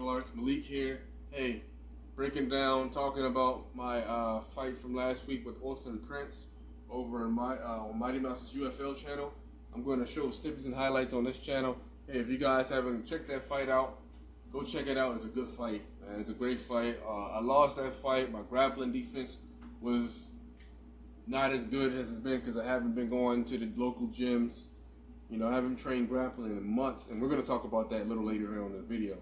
Martial Arts. Malik here. Hey, breaking down, talking about my fight from last week with Orphan over in my on Mighty Mouse's UFL channel. I'm going to show snippets and highlights on this channel. Hey, if you guys haven't checked that fight out, go check it out. It's a good fight, man. It's a great fight. I lost that fight. My grappling defense was not as good as it's been because I haven't been going to the local gyms. You know, I haven't trained grappling in months, and we're going to talk about that a little later on in the video.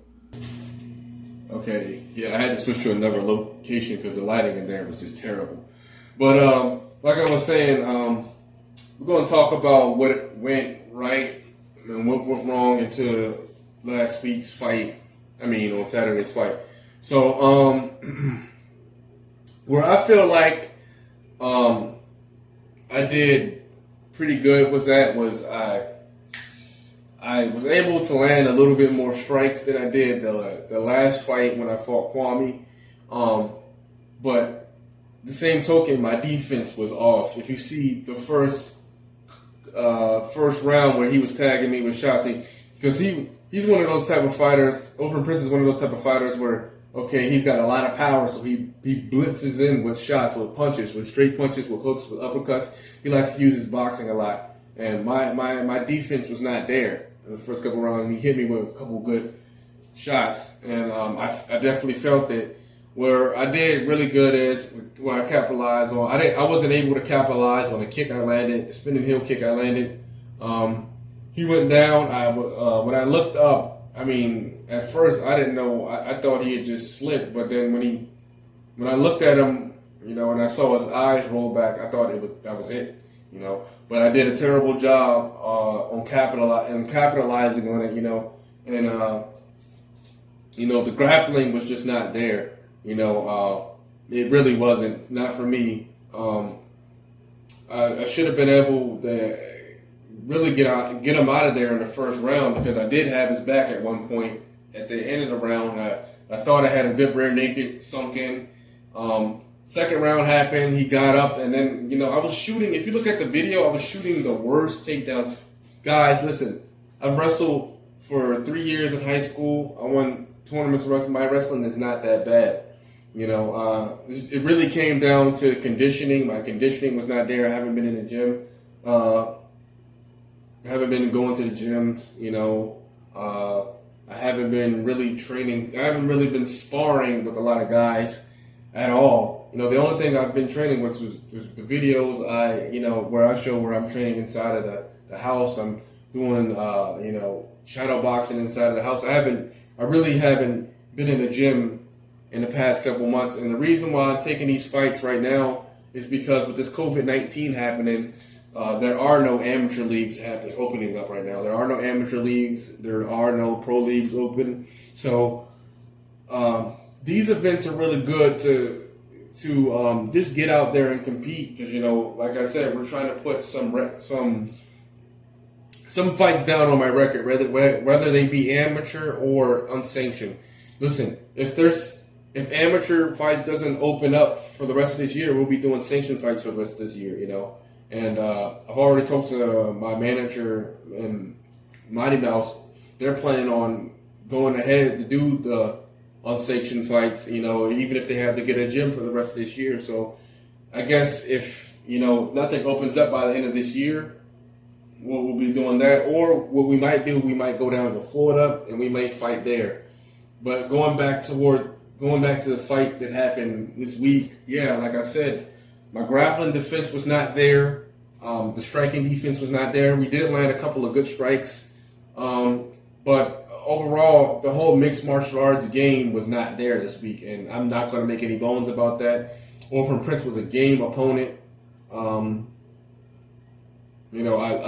Okay, yeah, I had to switch to another location because the lighting in there was just terrible. But like I was saying, we're going to talk about what went right and what went wrong into last week's fight. On Saturday's fight. So, where I feel like I did pretty good was I was able to land a little bit more strikes than I did the last fight when I fought Kwame. But the same token, my defense was off. If you see the first round where he was tagging me with shots, because he's one of those type of fighters. Orphan Prince is one of those type of fighters where, okay, he's got a lot of power, so he blitzes in with shots, with punches, with straight punches, with hooks, with uppercuts. He likes to use his boxing a lot. And my defense was not there in the first couple rounds. He hit me with a couple good shots, and I definitely felt it. Where I did really good is where I capitalized on. I wasn't able to capitalize on the kick I landed, the spinning heel kick I landed. He went down. When I looked up, at first I didn't know. I thought he had just slipped, but then when I looked at him, and I saw his eyes roll back, I thought that was it. But I did a terrible job on capitalizing on it, and the grappling was just not there. It really wasn't, not for me. I should have been able to really get him out of there in the first round because I did have his back at one point at the end of the round. I thought I had a good rear naked sunk in. Second round happened, he got up, and then, I was shooting. If you look at the video, I was shooting the worst takedowns. Guys, listen, I've wrestled for 3 years in high school. I won tournaments of wrestling. My wrestling is not that bad. It really came down to conditioning. My conditioning was not there. I haven't been in the gym. I haven't been going to the gyms, I haven't been really training. I haven't really been sparring with a lot of guys at all. The only thing I've been training with was the videos where I show where I'm training inside of the house. I'm doing, shadow boxing inside of the house. I really haven't been in the gym in the past couple months. And the reason why I'm taking these fights right now is because with this COVID-19 happening, there are no amateur leagues opening up right now. There are no amateur leagues. There are no pro leagues open. So these events are really good to just get out there and compete because, like I said, we're trying to put some fights down on my record, whether they be amateur or unsanctioned. Listen, if amateur fights doesn't open up for the rest of this year, we'll be doing sanctioned fights for the rest of this year, And I've already talked to my manager and Mighty Mouse. They're planning on going ahead to do the unsanctioned fights, even if they have to get a gym for the rest of this year. So I guess if, nothing opens up by the end of this year, we'll be doing that. Or what we might do, we might go down to Florida and we may fight there. But going back to the fight that happened this week, yeah, like I said, my grappling defense was not there. The striking defense was not there. We did land a couple of good strikes. But overall, the whole mixed martial arts game was not there this week. And I'm not going to make any bones about that. Orphan Prince was a game opponent. I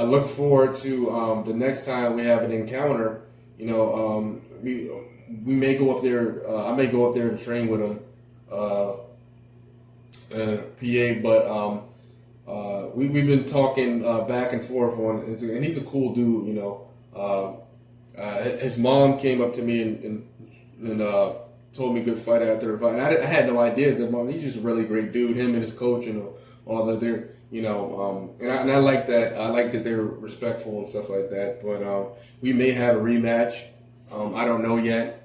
look forward to the next time we have an encounter. We may go up there. I may go up there to train with him, PA. But we've been talking back and forth and he's a cool dude. His mom came up to me and told me good fight after the fight. And I had no idea that he's just a really great dude. Him and his coach and all that. They're and I like that. I like that they're respectful and stuff like that. But we may have a rematch. I don't know yet.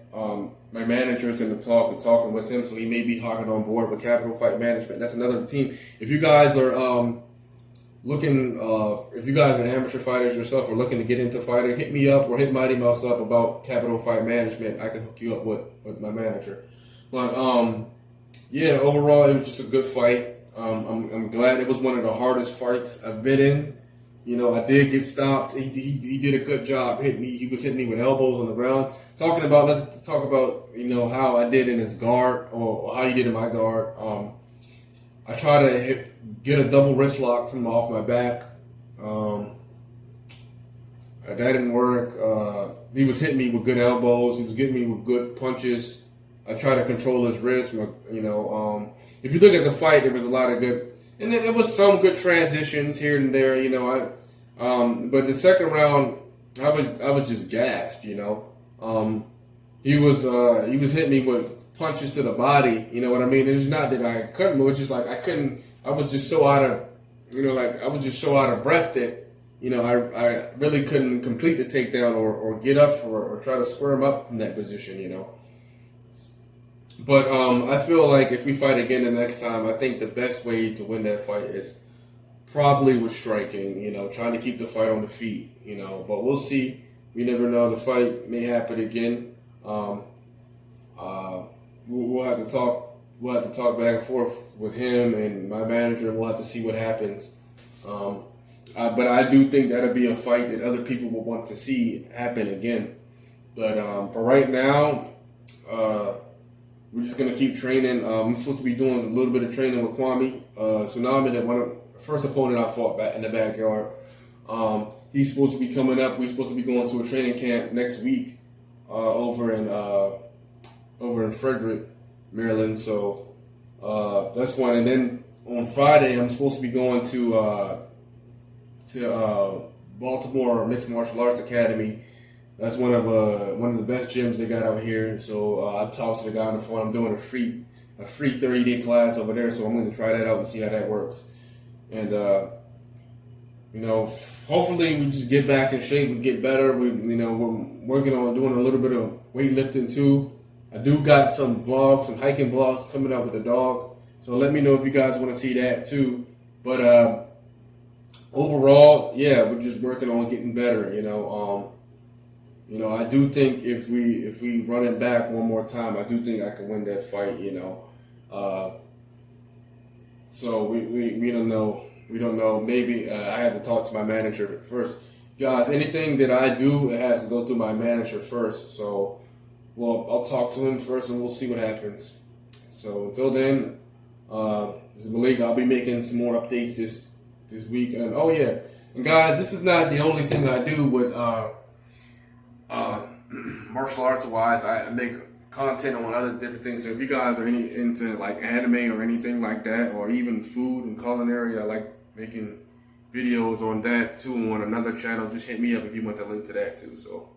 my manager's in the talk and talking with him, so he may be hopping on board with Capital Fight Management. That's another team. If you guys are looking, if you guys are amateur fighters yourself or looking to get into fighting, hit me up or hit Mighty Mouse up about Capital Fight Management. I can hook you up with my manager. But yeah, overall it was just a good fight. I'm glad it was one of the hardest fights I've been in. You know, I did get stopped. He did a good job hitting me. He was hitting me with elbows on the ground. Let's talk about, you know, how I did in his guard or how he did in my guard. I tried to get a double wrist lock from off my back. That didn't work. He was hitting me with good elbows. He was getting me with good punches. I tried to control his wrist. You know, if you look at the fight, there was a lot of good, and then there was some good transitions here and there. You know, but the second round, I was just gassed. You know, he was hitting me with punches to the body. You know what I mean? It's not that I couldn't, it was just like I couldn't. I was just so out of, you know, like I was just so out of breath that, you know, I really couldn't complete the takedown or get up or try to square him up in that position. You know. But I feel like if we fight again the next time, I think the best way to win that fight is probably with striking, you know, trying to keep the fight on the feet, you know. But we'll see. We never know. The fight may happen again. We'll have to talk. We'll have to talk back and forth with him and my manager. We'll have to see what happens. But I do think that'll be a fight that other people will want to see happen again. But for right now, we're just gonna keep training. I'm supposed to be doing a little bit of training with Kwame Tsunami, that the first opponent I fought back in the backyard. He's supposed to be coming up. We're supposed to be going to a training camp next week over in Frederick, Maryland. So that's one. And then on Friday, I'm supposed to be going to Baltimore Mixed Martial Arts Academy. That's one of the best gyms they got out here. So I've talked to the guy on the phone. I'm doing a free 30-day class over there. So I'm going to try that out and see how that works. And you know, hopefully we just get back in shape. We get better. We're working on doing a little bit of weightlifting too. I do got some vlogs, some hiking vlogs coming out with the dog. So let me know if you guys want to see that too. But overall, yeah, we're just working on getting better. You know, I do think if we run it back one more time, I do think I can win that fight. You know, so we don't know. We don't know. Maybe I have to talk to my manager first, guys. Anything that I do, it has to go through my manager first. So, well, I'll talk to him first, and we'll see what happens. So until then, this is Malik. I'll be making some more updates this week. And oh yeah, and guys, this is not the only thing I do with martial arts wise. I make content on other different things. So if you guys are into like anime or anything like that, or even food and culinary, I like making videos on that too on another channel. Just hit me up if you want the link to that too. So